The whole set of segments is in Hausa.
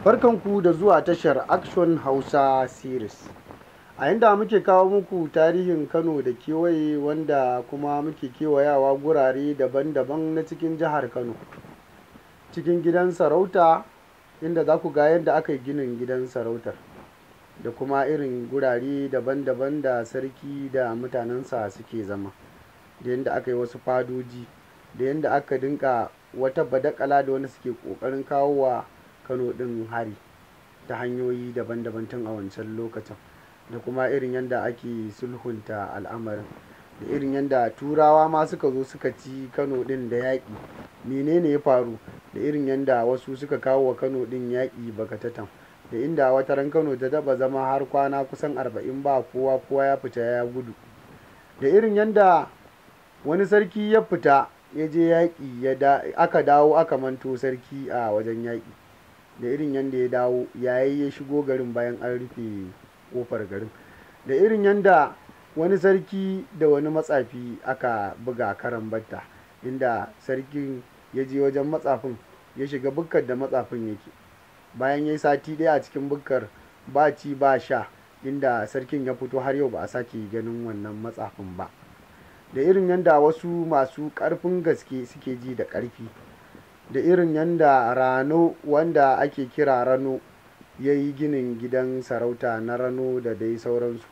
Barkanku da zuwa tashar Action Hausa Series. A inda muke kawo muku tarihin Kano da kewaye, wanda kuma muke kewayawa gurare daban-daban na cikin jihar Kano. Cikin gidan sarauta, inda za ku ga yadda aka yi ginin gidan sarautar, da kuma irin gurare daban-daban da sarki da mutanensa suke zama, da yadda aka yi wasu fadoji, da yadda aka dinka wata badakala da wanda suke ƙoƙarin kawo wa Kano ɗin hari ta hanyoyi daban-daban tun a wancan lokacin, da kuma irin yadda ake sulhunta al'amarin, da irin yadda turawa ma suka zo suka ci Kano ɗin da yaƙi. Menene ya faru? Da irin yadda wasu suka kawo wa Kano ɗin yaƙi bakatatan, da inda wata ran Kano ta taɓa zama har kwana kusan 40 ba kowa ya fita ya gudu, da irin yadda wani sarki ya fita ya je yaƙi, aka dawo aka manto sarki a wajen yaƙi, da irin yadda ya dawo yayi ya shigo garin bayan an rufe ƙofar garin, da irin yadda wani sarki da wani matsafi aka buga karan batta, inda sarkin ya je wajen matsafin ya shiga bukkar da matsafin yake, bayan ya yi sati ɗaya a cikin bukkar ba ci ba sha, inda sarkin ya fito har yau ba a sake ganin wannan matsafin ba, da irin yadda wasu masu ƙarfin gaske suke ji da ƙarfi, da irin yadda Rano, wanda ake kira Rano, ya yi ginin gidan sarauta na Rano da dai sauransu,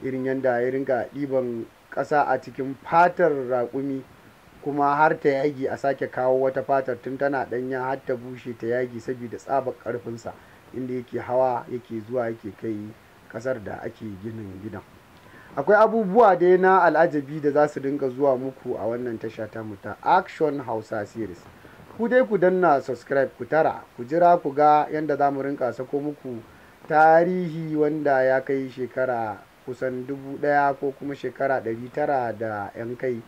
irin yadda ya ringa ɗiban ƙasa a cikin fatar raƙumi, kuma har ta yagi a sake kawo wata fatar tun tana ɗanya har ta bushe ta yagi, saboda tsabar ƙarfinsa, inda yake hawa yake zuwa yake kai ƙasar da ake ginin gidan. Akwai abubuwa dai na al'ajabi da za su dinga zuwa muku a wannan tasha ta Action Hausa Series. Ku dai ku danna subscribe, ku tara ku jira ku ga yadda za mu rinka sako muku tarihi wanda ya kai shekara kusan 1000 ko kuma shekara 900 da 'yan kai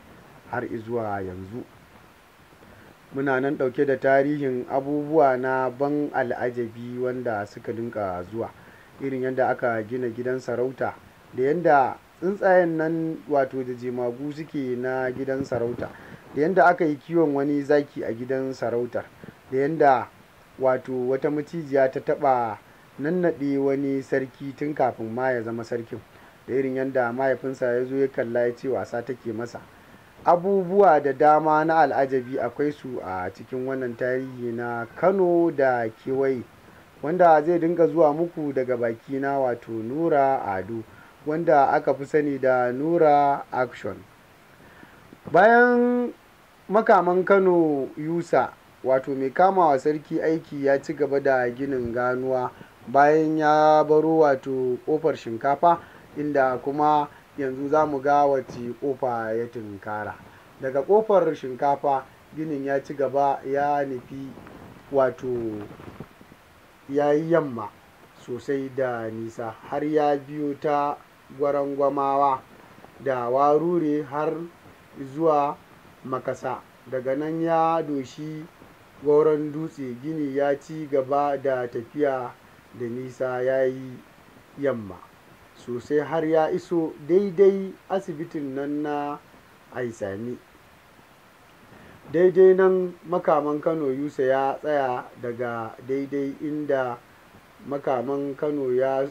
har izuwa yanzu. Muna nan ɗauke da tarihin abubuwa na ban al'ajabi wanda suka dinka zuwa, irin yadda aka gina gidan sarauta, da yadda tsuntsayen nan wato da jemagu suke na gidan sarauta, da yadda aka yi kiwon wani zaki a gidan sarautar, da yadda wato wata macijiya ta taɓa nannaɗe wani sarki tun kafin ma ya zama sarkin, da irin yadda mahaifinsa ya zo ya kalla ya ce wasa take masa. Abubuwa da dama na al'ajabi akwai su a cikin wannan tarihi na Kano da kewaye, wanda zai dinga zuwa muku daga bakina, wato Nura Ado, wanda aka fi sani da Nura Action. Bayan makaman Kano Yusa, wato mai kamawa sarki aiki, ya ci gaba da ginin ganuwa bayan ya baro wato ƙofar shinkafa, inda kuma yanzu za mu ga wace ƙofa ya tunkara. Daga ƙofar shinkafa ginin ya ci gaba ya nufi wato ya yi yamma sosai da nisa, har ya biyo ta Gwarangwamawa da Warure har zuwa Makasa, daga nan ya doshi Goron Dutse. Gini ya ci gaba da tafiya da nisa, ya yi yamma sosai har ya iso daidai asibitin nan na Aisami. Daidai nan makaman Kano Yusa ya tsaya, daga daidai inda makaman Kano ya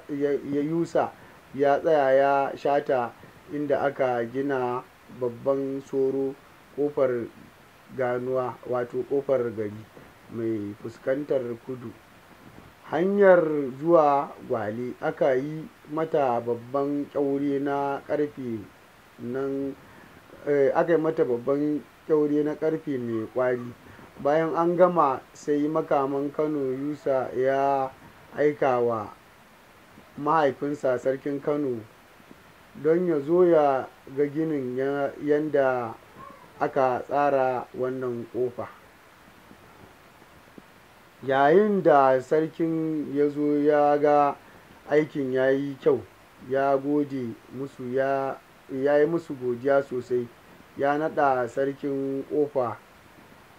Yusa ya tsaya ya shata inda aka gina babban soro, ƙofar ganuwa, wato ƙofar gari mai fuskantar kudu. Hanyar zuwa Gwale aka yi mata babban ƙyaure na ƙarfe mai ƙwari. Bayan an gama, sai makaman Kano Yusa ya aika wa mahaifinsa sarkin Kano don ya zo ya ga ginin yadda aka tsara wannan ƙofa. Yayin da sarkin ya zo ya ga aikin ya yi kyau, ya gode musu, ya yi musu godiya sosai, ya naɗa sarkin ƙofa,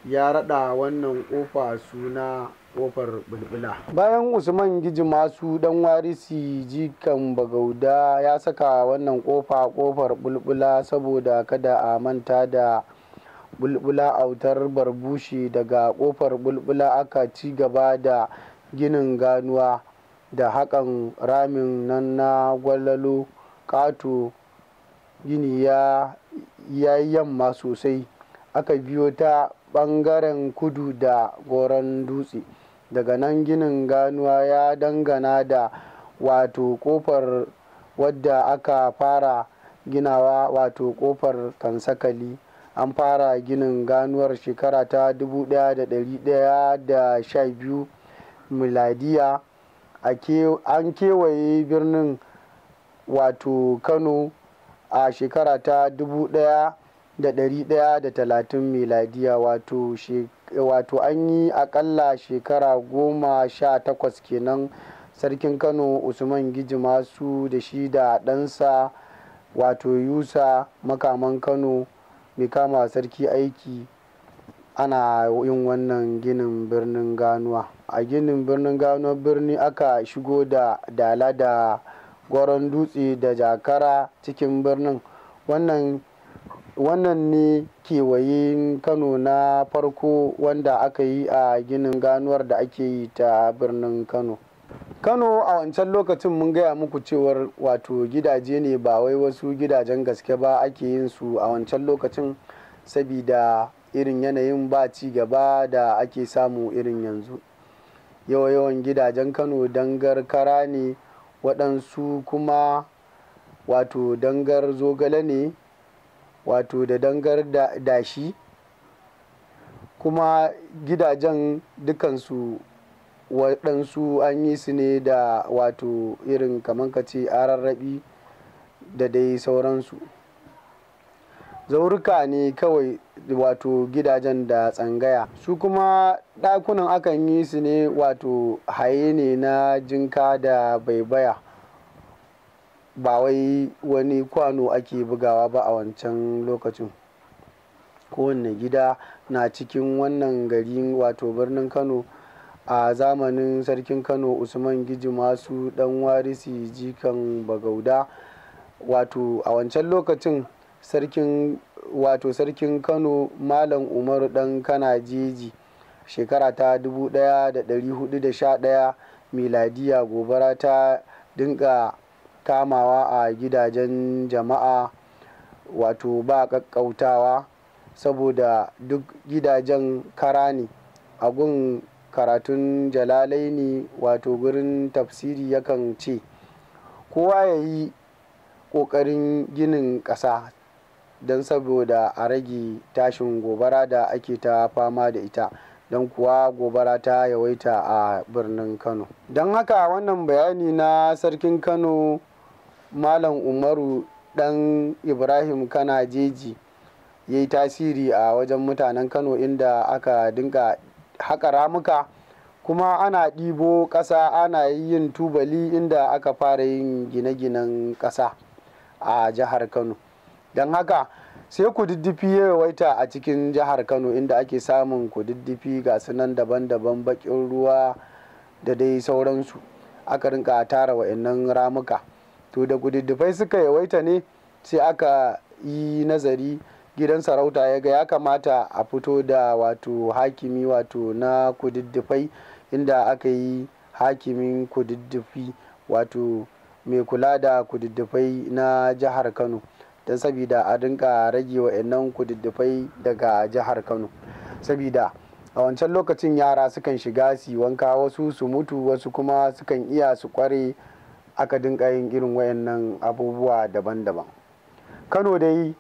ya raɗa wannan ƙofa suna ƙofar bulbula. Bayan Usman Gijimasu ɗan warisi jikan Bagauda ya saka wannan ƙofar bulbula, saboda kada a manta da bulbula autar Barbushe. Daga ƙofar bulbula aka ci gaba da ginin ganuwa da haƙan ramin nan na gwalalo ƙato. Gini ya yi yamma sosai, aka biyo ta ɓangaren kudu da goron dutse. Daga nan ginin ganuwa ya dangana da wato ƙofar wadda aka fara ginawa, wato ƙofar kansakali. An fara ginin ganuwar shekara ta 1112 miladiya. An kewaye birnin wato Kano a shekara ta 1130 miladiya, wato an yi akalla shekara 18 kenan sarkin Kano Usman Gijimasu da shi da ɗansa wato Yusa Makaman Kano mai kama sarki aiki ana yin wannan ginin birnin ganuwa. A ginin birnin ganuwa birni aka shigo da dala da goron dutse da jakara cikin birnin. Wannan ne kewayen Kano na farko wanda aka yi a ginin ganuwar da ake yi ta birnin Kano. Kano a wancan lokacin mun gaya muku cewar wato gidaje ne, ba wai wasu gidajen gaske ba ake yin su a wancan lokacin, sabida irin yanayin ba ci gaba da ake samu irin yanzu. Yawan gidajen Kano dangar kara ne, waɗansu kuma wato dangar zogale ne, wato da dangar dashi. Kuma gidajen dukansu waɗansu an yi su ne da wato irin kamar ka ce ararraɓi da dai sauransu. Zauruka ne kawai wato gidajen da tsangaya. Su kuma ɗakunan akan yi su ne wato haye ne na jinka da baibaya, ba wai wani kwano ake bugawa ba a wancan lokacin. Kowanne gida na cikin wannan gari wato birnin Kano a zamanin sarkin Kano Usman Gijimasu ɗan warisi jikan Bagauda. Wato a wancan lokacin sarkin Kano Malam Umaru ɗan Kanajeji shekara ta 1411 miladiya gobara ta dinga kamawa a gidajen jama'a wato ba ƙaƙƙautawa, saboda duk gidajen kara ne. A gun karatun Jalalaini wato gurin tafsiri yakan ce kowa ya yi ƙoƙarin ginin ƙasa don saboda a rage tashin gobara da ake ta fama da ita, don kuwa gobara ta yawaita a birnin Kano. Don haka wannan bayani na sarkin Kano Malam Umaru ɗan Ibrahim Kanajeji ya yi tasiri a wajen mutanen Kano, inda aka dinga haƙa ramuka kuma ana ɗibo ƙasa ana yin tubali, inda aka fara yin gine-ginen ƙasa a jihar Kano. Don haka sai kududdufi ya yawaita a cikin jihar Kano, inda ake samun kududdufi ga sunan daban-daban, baƙin ruwa da dai sauransu. Aka rinka tara wa'annan ramuka. To da kududdufai suka yawaita ne sai aka yi nazari, gidan sarauta ya ga ya kamata a fito da wato hakimi wato na kududdufai, inda aka yi hakimin kududdufi wato mai kula da kududdufai na jihar Kano, don sabida a dinka rage wa'annan kududdufai daga jihar Kano. Sabida a wancan lokacin yara sukan shiga su wanka, wasu su mutu, wasu kuma sukan iya su kware. Aka dinka yin irin wayannan abubuwa daban-daban. Kano dai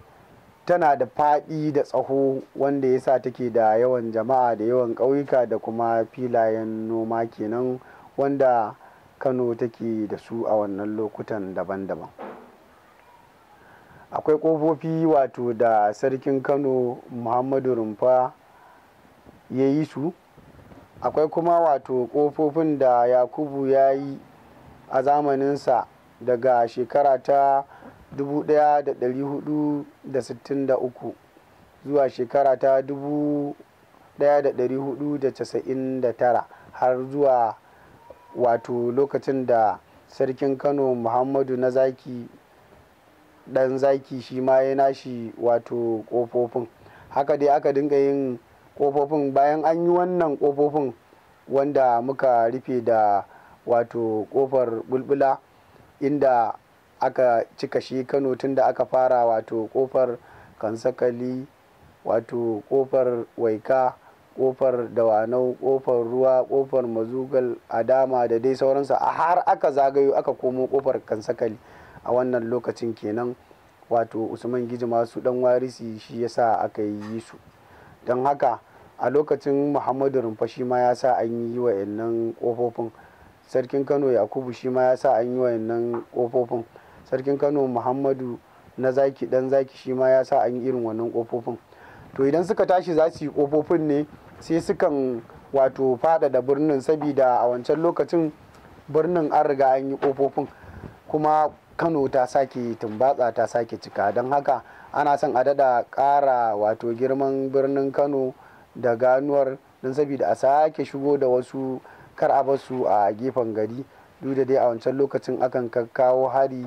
tana da faɗi da tsaho, wanda ya sa take da yawan jama'a da yawan ƙauyuka da kuma filayen noma kenan, wanda Kano take da su a wannan lokutan daban-daban. Akwai ƙofofi wato da sarkin Kano Muhammadu Rumfa ya yi su. Akwai kuma wato ƙofofin da Yakubu ya yi a zamaninsa daga shekara ta 1463 zuwa shekara ta 1499 har zuwa wato lokacin da sarkin Kano Muhammadu na Zaki ɗan Zaki shi ma ya nashi wato ƙofofin. Haka dai aka dinga yin ƙofofin. Bayan an yi wannan ƙofofin wanda muka rufe da wato kofar bulbula, inda aka cika shi Kano tun da aka fara wato kofar kansakali, wato kofar waika, kofar dawanau, kofar ruwa, kofar mazugal, adama da dai sauransu, har aka zagayo aka komo kofar kansakali. A wannan lokacin kenan wato Usman Giji masu dan warisi shi yasa aka yi su. Don haka a lokacin Muhammadu Rumfa shi ma ya sa an yi wa'annan kofofin. Sarkin Kano Yakubu shi ma ya sa an yi wa'annan kofofin. Sarkin Kano Muhammadu na zaki dan zaki shi ma ya sa an yi irin wannan kofofin. To idan suka tashi za su yi kofofin ne sai sukan wato faɗaɗa birnin, sabida a wancan lokacin birnin an riga an yi kofofin, kuma Kano ta sake tumbatsa ta sake cika. Don haka ana son a daɗa ƙara wato girman birnin Kano da ganuwar, don sabida a sake shigo da wasu kar a basu a gefen gari. Duk da dai a wancan lokacin akan kawo hari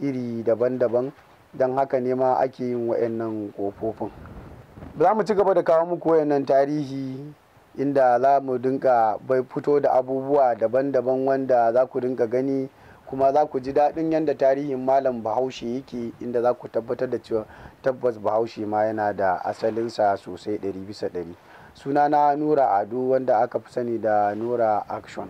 iri daban-daban, don haka ne ma ake yin wa'annan kofofin. Za mu ci gaba da kawo muku wayannan tarihi, inda za mu dinka bai fito da abubuwa daban-daban wanda za ku dinka gani, kuma za ku ji daɗin yadda tarihin Malam Bahaushe yake, inda za ku tabbatar da cewa tabbas Bahaushe ma yana da asalinsa sosai 100%. Sunana Nura Ado, wanda aka fi sani da Nura Action.